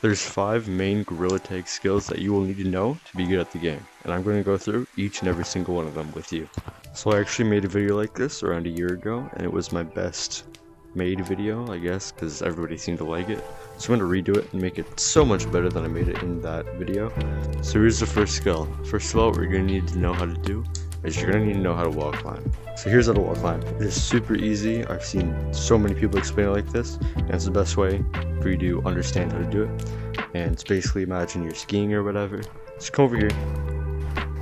There's 5 main gorilla tag skills that you will need to know to be good at the game, and I'm going to go through each and every single one of them with you. So I actually made a video like this around a year ago, and it was my best made video, I guess, because everybody seemed to like it. So I'm going to redo it and make it so much better than I made it in that video. So here's the first skill. First of all, what you're going to need to know how to do is you're going to need to know how to wall climb. So here's how to wall climb. It is super easy. I've seen so many people explain it like this, and it's the best way for you to understand how to do it. And it's basically, imagine you're skiing or whatever. Just come over here,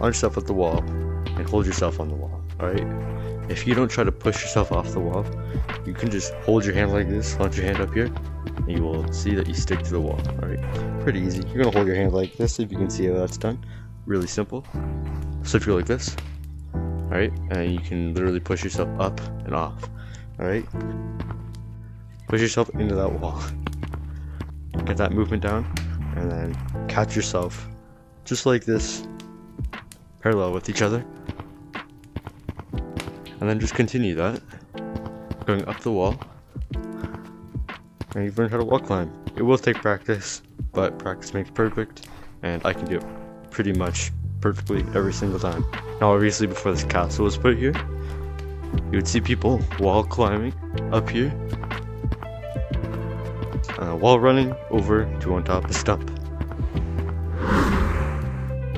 on yourself at the wall, and hold yourself on the wall, alright? If you don't try to push yourself off the wall, you can just hold your hand like this, launch your hand up here, and you will see that you stick to the wall, alright? Pretty easy. You're going to hold your hand like this, if you can see how that's done. Really simple. So if you go like this, alright, and you can literally push yourself up and off, alright? Push yourself into that wall. Get that movement down, and then catch yourself just like this, parallel with each other, and then just continue that, going up the wall, and you've learned how to wall climb. It will take practice, but practice makes perfect, and I can do it pretty much perfectly every single time. Now obviously before this castle was put here, you would see people wall climbing up here, while running over to on top of a stump.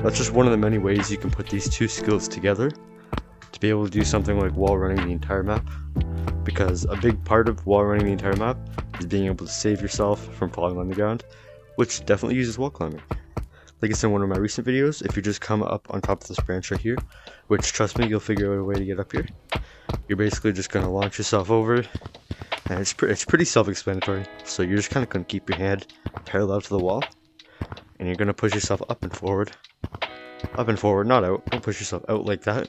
That's just one of the many ways you can put these two skills together to be able to do something like wall running the entire map, because a big part of wall running the entire map is being able to save yourself from falling on the ground, which definitely uses wall climbing. Like I said in one of my recent videos, if you just come up on top of this branch right here, which trust me, you'll figure out a way to get up here, you're basically just going to launch yourself over. And it's pretty self-explanatory. So you're just kind of going to keep your hand parallel to the wall, and you're going to push yourself up and forward, not out. Don't push yourself out like that.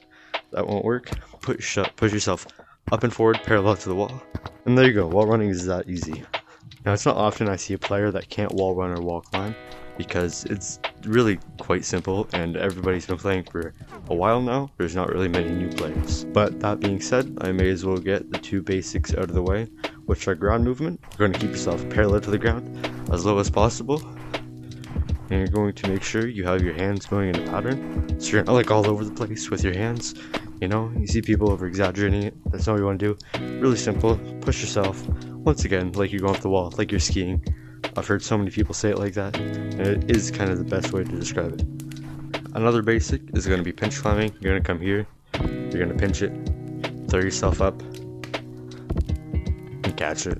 That won't work. Push yourself up and forward, parallel to the wall, and there you go. Wall running is that easy. Now it's not often I see a player that can't wall run or wall climb, because it's really quite simple, and everybody's been playing for a while now. There's not really many new players. But that being said, I may as well get the 2 basics out of the way, which are ground movement. You're going to keep yourself parallel to the ground as low as possible, and you're going to make sure you have your hands going in a pattern, so you're not like all over the place with your hands. You know, you see people over exaggerating it. That's not what you want to do. Really simple. Push yourself, once again, like you're going off the wall, like you're skiing. I've heard so many people say it like that, and it is kind of the best way to describe it. Another basic is going to be pinch climbing. You're going to come here, you're going to pinch it, throw yourself up, and catch it.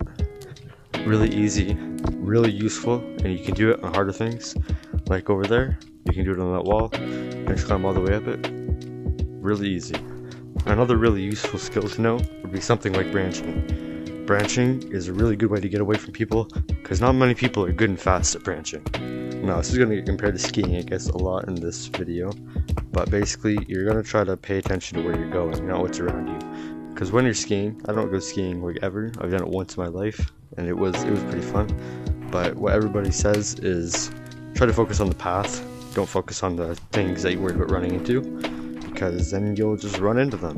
Really easy, really useful, and you can do it on harder things, like over there. You can do it on that wall, pinch climb all the way up it. Really easy. Another really useful skill to know would be something like branching. Branching is a really good way to get away from people, because not many people are good and fast at branching. Now this is going to get compared to skiing, I guess, a lot in this video, but basically you're going to try to pay attention to where you're going, not what's around you. Because when you're skiing, I don't go skiing like ever. I've done it once in my life, and it was pretty fun. But what everybody says is try to focus on the path. Don't focus on the things that you're worried about running into, because then you'll just run into them.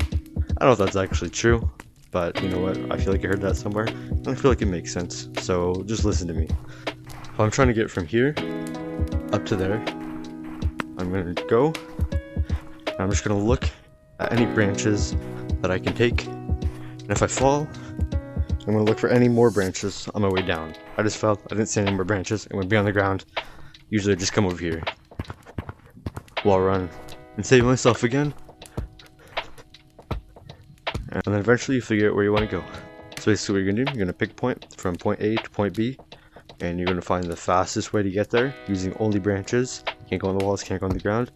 I don't know if that's actually true, but you know what, I feel like I heard that somewhere, and I feel like it makes sense, so just listen to me. If I'm trying to get from here up to there, I'm going to go, and I'm just going to look at any branches that I can take, and if I fall, I'm going to look for any more branches on my way down. I just fell, I didn't see any more branches, and would be on the ground. Usually I just come over here, wall run, and save myself again. And then eventually you figure out where you want to go. So basically what you're going to do, you're going to pick a point from point A to point B, and you're going to find the fastest way to get there using only branches. You can't go on the walls, can't go on the ground.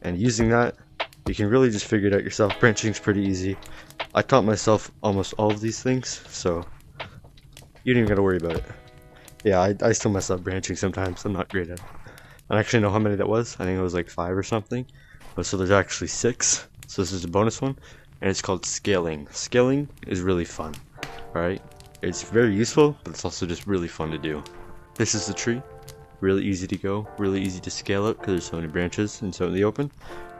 And using that, you can really just figure it out yourself. Branching's pretty easy. I taught myself almost all of these things, so you don't even got to worry about it. Yeah, I still mess up branching sometimes. I'm not great at it. I don't actually know how many that was. I think it was like 5 or something. But so there's actually 6. So this is a bonus one. And it's called scaling. Scaling is really fun, alright? It's very useful, but it's also just really fun to do. This is the tree. Really easy to go, really easy to scale it because there's so many branches and so in the open.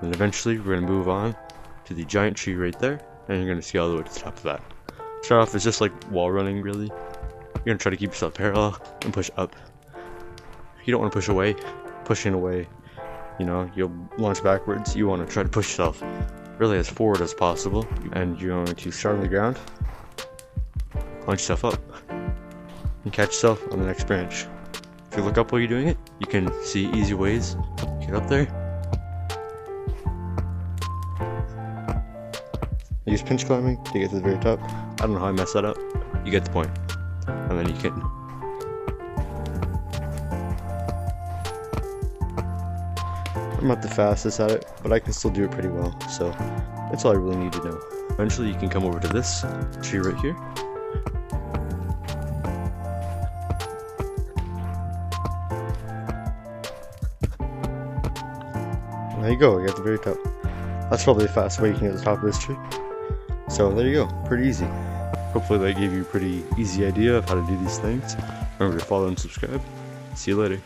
And eventually we're going to move on to the giant tree right there, and you're going to scale all the way to the top of that. Start off, it's just like wall running really. You're going to try to keep yourself parallel and push up. You don't want to push away. Pushing away, you know, you'll launch backwards. You want to try to push yourself really as forward as possible, and you're going to start on the ground, launch yourself up, and catch yourself on the next branch. If you look up while you're doing it, you can see easy ways to get up there. Use pinch climbing to get to the very top. I don't know how I messed that up. You get the point. And then you can I'm not the fastest at it, but I can still do it pretty well, so that's all I really need to know. Eventually you can come over to this tree right here. There you go, you're at the very top. That's probably the fastest way you can get to the top of this tree. So there you go, pretty easy. Hopefully that gave you a pretty easy idea of how to do these things. Remember to follow and subscribe. See you later.